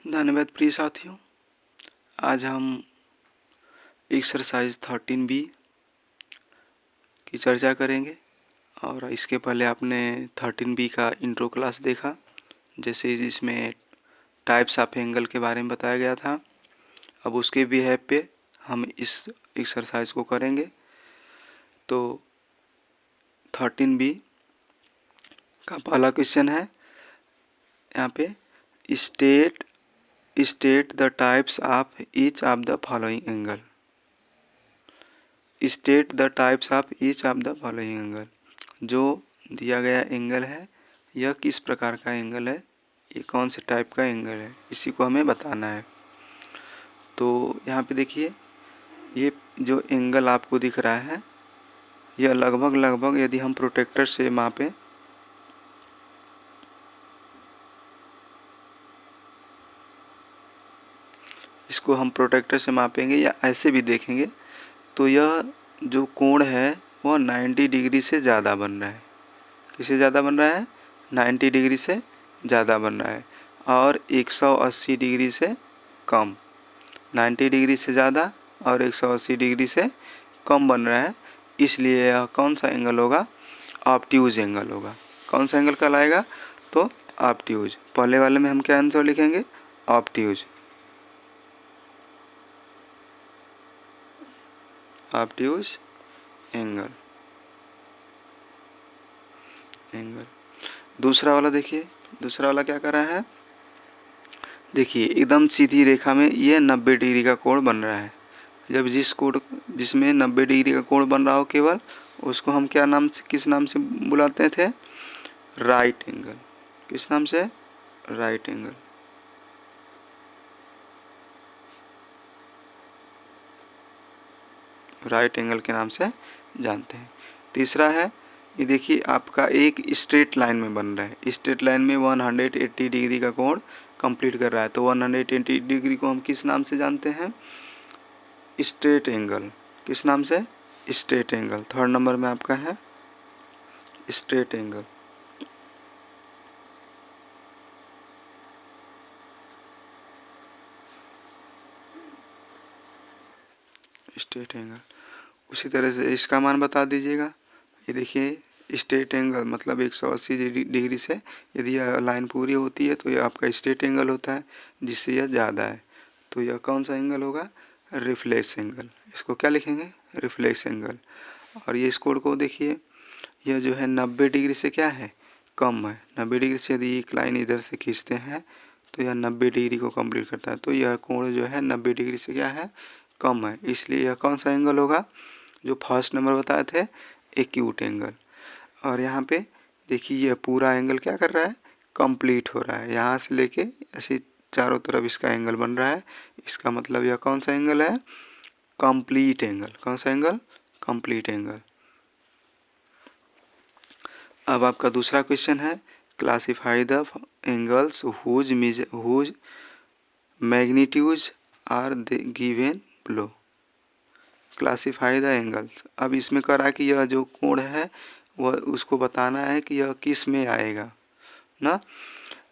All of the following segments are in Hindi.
धन्यवाद प्रिय साथियों। आज हम एक्सरसाइज 13B की चर्चा करेंगे और इसके पहले आपने 13B का इंट्रो क्लास देखा, जैसे इसमें टाइप्स ऑफ एंगल के बारे में बताया गया था। अब उसके बिहेव पे हम इस एक्सरसाइज को करेंगे। तो 13B का पहला क्वेश्चन है यहाँ पे, state the types of each of the following angle. State the types of each of the following angle. जो दिया गया एंगल है यह किस प्रकार का एंगल है, ये कौन से टाइप का एंगल है, इसी को हमें बताना है। तो यहाँ पे देखिए, ये जो एंगल आपको दिख रहा है यह लगभग यदि हम प्रोटेक्टर से मापें, इसको हम प्रोटेक्टर से मापेंगे या ऐसे भी देखेंगे तो यह जो कोण है वह 90 डिग्री से ज़्यादा बन रहा है। किससे ज़्यादा बन रहा है? 90 डिग्री से ज़्यादा बन रहा है और 180 डिग्री से कम। 90 डिग्री से ज़्यादा और 180 डिग्री से कम बन रहा है, इसलिए यह कौन सा एंगल होगा? ऑब्ट्यूज एंगल होगा। कौन सा एंगल कहलाएगा? तो ऑब्ट्यूज। पहले वाले में हम क्या आंसर लिखेंगे? ऑब्ट्यूज। Obtuse angle. दूसरा वाला देखिए, दूसरा वाला क्या कर रहा है? देखिए एकदम सीधी रेखा में ये 90 डिग्री का कोण बन रहा है। जब जिसमें 90 डिग्री का कोण बन रहा हो केवल, उसको हम क्या नाम से, किस नाम से बुलाते थे? Right angle. किस नाम से? Right angle. राइट एंगल के नाम से जानते हैं। तीसरा है, ये देखिए आपका एक स्ट्रेट लाइन में बन रहा है। स्ट्रेट लाइन में 180 डिग्री का कोण कंप्लीट कर रहा है। तो 180 डिग्री को हम किस नाम से जानते हैं? Straight angle. किस नाम से? Straight angle. थर्ड नंबर में आपका है स्ट्रेट एंगल। Straight angle. उसी तरह से इसका मान बता दीजिएगा। ये देखिए स्ट्रेट एंगल मतलब 180 डिग्री से यदि यह लाइन पूरी होती है तो यह आपका स्ट्रेट एंगल होता है, जिससे यह ज़्यादा है। तो यह कौन सा एंगल होगा? Reflex angle. इसको क्या लिखेंगे? Reflex angle. और ये स्कोर को देखिए, यह जो है 90 डिग्री से क्या है? कम है। 90 डिग्री से यदि एक लाइन इधर से खींचते हैं तो यह 90 डिग्री को कंप्लीट करता है। तो यह कोण जो है 90 डिग्री से क्या है? कम है। इसलिए यह कौन सा एंगल होगा? जो फर्स्ट नंबर बताए थे, एक्यूट एंगल। और यहाँ पे देखिए यह पूरा एंगल क्या कर रहा है? कंप्लीट हो रहा है। यहाँ से लेके ऐसे चारों तरफ इसका एंगल बन रहा है। इसका मतलब यह कौन सा एंगल है? Complete angle. कौन सा एंगल? Complete angle. अब आपका दूसरा क्वेश्चन है, classify the angles whose magnitudes are given below. Classify the angles. अब इसमें कह रहा है कि यह जो कोण है वह उसको बताना है कि यह किस में आएगा ना,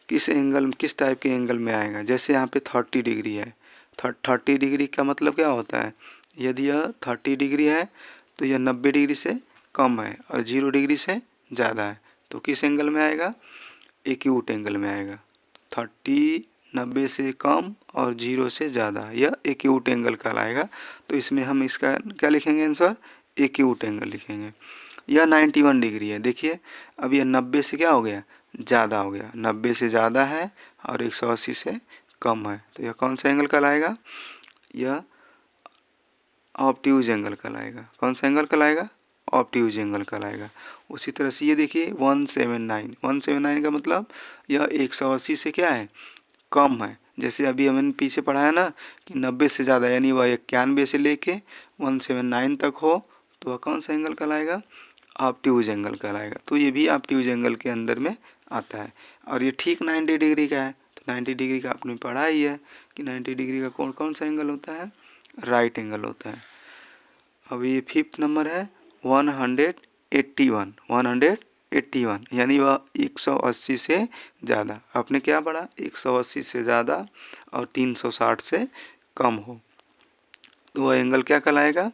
किस एंगल, किस टाइप के एंगल में आएगा। जैसे यहाँ पे 30 डिग्री है। 30 डिग्री का मतलब क्या होता है? यदि यह 30 डिग्री है तो यह 90 डिग्री से कम है और 0 डिग्री से ज़्यादा है। तो किस एंगल में आएगा? एक्यूट एंगल में आएगा। 30 90 से कम और 0 से ज़्यादा, यह एक्यूट एंगल कहलाएगा। तो इसमें हम इसका क्या लिखेंगे आंसर? एक्यूट एंगल लिखेंगे। यह 91 डिग्री है। देखिए अब यह 90 से क्या हो गया? ज़्यादा हो गया। 90 से ज़्यादा है और 180 से कम है। तो यह कौन सा एंगल कहलाएगा? यह ऑब्ट्यूज एंगल कहलाएगा। कौन सा एंगल कहलाएगा? ऑब्ट्यूज एंगल कहलाएगा। उसी तरह से ये देखिए 179 का मतलब यह 180 से क्या है? कम है। जैसे अभी हमने पीछे पढ़ा है ना कि 90 से ज़्यादा, यानी वह 91 से लेके 179 तक हो तो वह कौन सा एंगल कहलाएगा? ऑब्ट्यूज एंगल कहलाएगा। तो ये भी ऑब्ट्यूज एंगल के अंदर में आता है। और ये ठीक 90 डिग्री का है। तो 90 डिग्री का आपने पढ़ा ही है कि 90 डिग्री का कौन सा एंगल होता है? राइट एंगल होता है। अब ये फिफ्थ नंबर है 181। 81, यानी वह 180 से ज़्यादा। आपने क्या पढ़ा? 180 से ज़्यादा और 360 से कम हो तो वह एंगल क्या कहलाएगा?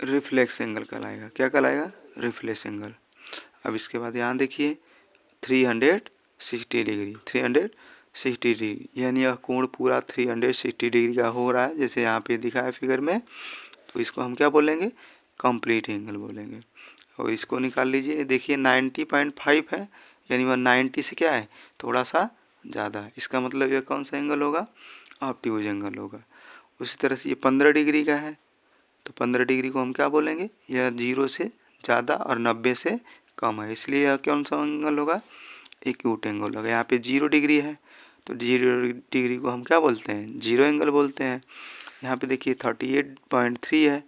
रिफ्लेक्स एंगल कहलाएगा। क्या कहलाएगा? Reflex angle. अब इसके बाद यहाँ देखिए 360 डिग्री, 360 डिग्री, यानी यह कोण पूरा 360 डिग्री का हो रहा है, जैसे यहाँ पे दिखा है फिगर में। तो इसको हम क्या बोलेंगे? कंप्लीट एंगल बोलेंगे। और इसको निकाल लीजिए, देखिए 90.5 है, यानी वह 90 से क्या है? थोड़ा सा ज़्यादा है। इसका मतलब यह कौन सा एंगल होगा? ऑब्ट्यूज एंगल होगा। उसी तरह से ये 15 डिग्री का है, तो 15 डिग्री को हम क्या बोलेंगे? यह 0 से ज़्यादा और 90 से कम है, इसलिए यह कौन सा एंगल होगा? एक्यूट एंगल होगा। यहाँ पे 0 डिग्री है, तो 0 डिग्री को हम क्या बोलते हैं? जीरो एंगल बोलते हैं। यहाँ पे देखिए 38.3 है,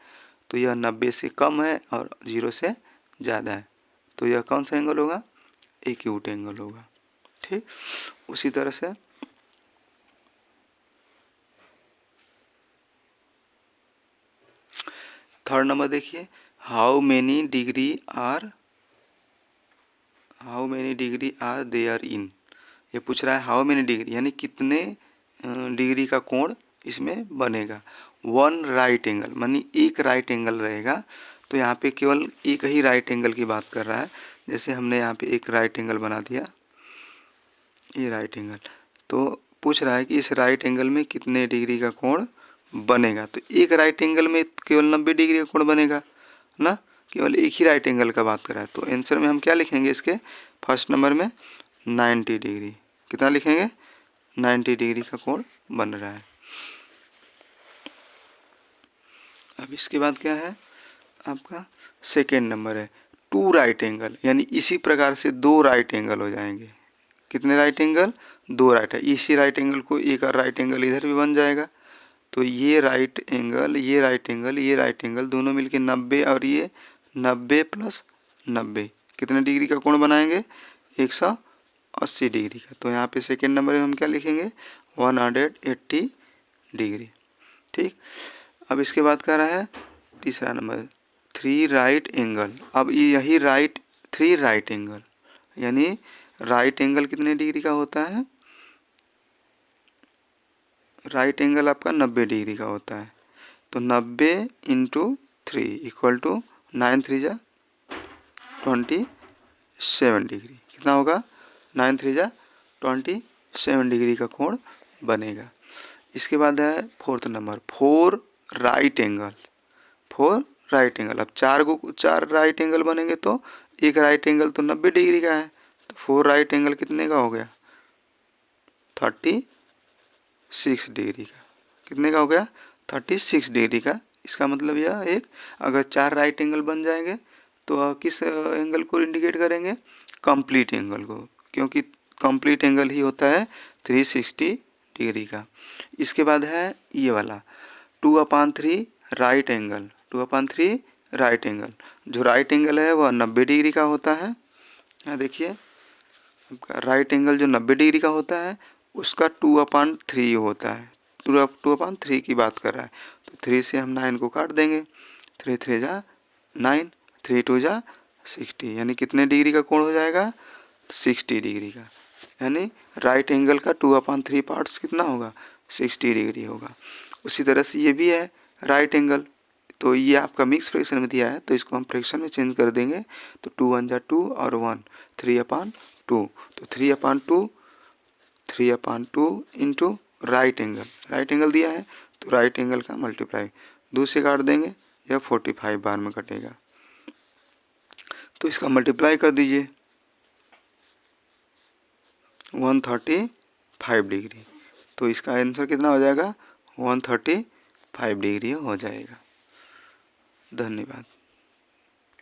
तो यह 90 से कम है और 0 से ज़्यादा है, तो यह कौन सा एंगल होगा? एक्यूट एंगल होगा। ठीक, उसी तरह से थर्ड नंबर देखिए, how many degree are there in. ये पूछ रहा है हाउ मेनी डिग्री, यानी कितने डिग्री का कोण इसमें बनेगा। वन राइट एंगल, मानी एक राइट एंगल रहेगा। तो यहाँ पे केवल एक ही राइट एंगल की बात कर रहा है। जैसे हमने यहाँ पे एक राइट एंगल बना दिया, ये राइट एंगल, तो पूछ रहा है कि इस राइट एंगल में कितने डिग्री का कोण बनेगा। तो एक राइट एंगल में केवल 90 डिग्री का कोण बनेगा ना, केवल एक ही राइट एंगल का बात कर रहा है। तो आंसर में हम क्या लिखेंगे? इसके फर्स्ट नंबर में 90 डिग्री। कितना लिखेंगे? 90 डिग्री का कोण बन रहा है। अब इसके बाद क्या है आपका? सेकेंड नंबर है टू राइट एंगल, यानी इसी प्रकार से दो राइट एंगल हो जाएंगे। कितने राइट एंगल? दो राइट है। इसी राइट एंगल को एक और राइट एंगल इधर भी बन जाएगा। तो ये राइट एंगल, ये राइट एंगल, ये राइट एंगल दोनों मिलके 90 और ये 90 प्लस 90 कितने डिग्री का कोण बनाएंगे? 180 डिग्री का। तो यहाँ पे सेकेंड नंबर में हम क्या लिखेंगे? 180 डिग्री। ठीक, अब इसके बाद कह रहा है तीसरा नंबर थ्री राइट एंगल। अब यही थ्री राइट एंगल, यानी राइट एंगल कितने डिग्री का होता है? राइट एंगल आपका 90 डिग्री का होता है। तो 90 इंटू 3 इक्वल टू 9 3 जा 27 डिग्री। कितना होगा? 9 3 जा 27 डिग्री का कोण बनेगा। इसके बाद है fourth number four right angle. Four right angle, अब चार राइट एंगल बनेंगे तो एक राइट एंगल तो 90 डिग्री का है, तो फोर राइट एंगल कितने का हो गया? 36 डिग्री का। कितने का हो गया? 36 डिग्री का। इसका मतलब यह एक, अगर चार राइट एंगल बन जाएंगे तो किस एंगल को इंडिकेट करेंगे? कंप्लीट एंगल को, क्योंकि कंप्लीट एंगल ही होता है 360 डिग्री का। इसके बाद है ये वाला 2/3 राइट एंगल। 2/3 राइट एंगल, जो राइट एंगल है वह 90 डिग्री का होता है। यहाँ देखिए आपका राइट एंगल जो 90 डिग्री का होता है उसका 2/3 होता है। 2/3 की बात कर रहा है, तो 3 से हम 9 को काट देंगे। 3 3 जा 9, 3 2 जा 60, यानी कितने डिग्री का कोण हो जाएगा? 60 डिग्री का। यानी राइट एंगल का 2/3 पार्ट्स कितना होगा? 60 डिग्री होगा। उसी तरह से ये भी है राइट एंगल, तो ये आपका मिक्स फ्रैक्शन में दिया है, तो इसको हम फ्रैक्शन में चेंज कर देंगे। तो 2 1 जा 2 और 1 3/2, तो 3/2 इंटू राइट एंगल दिया है, तो राइट एंगल का मल्टीप्लाई 2 से काट देंगे, यह 45 बार में कटेगा। तो इसका मल्टीप्लाई कर दीजिए 135 डिग्री, तो इसका आंसर कितना हो जाएगा? 135 डिग्री हो जाएगा। धन्यवाद।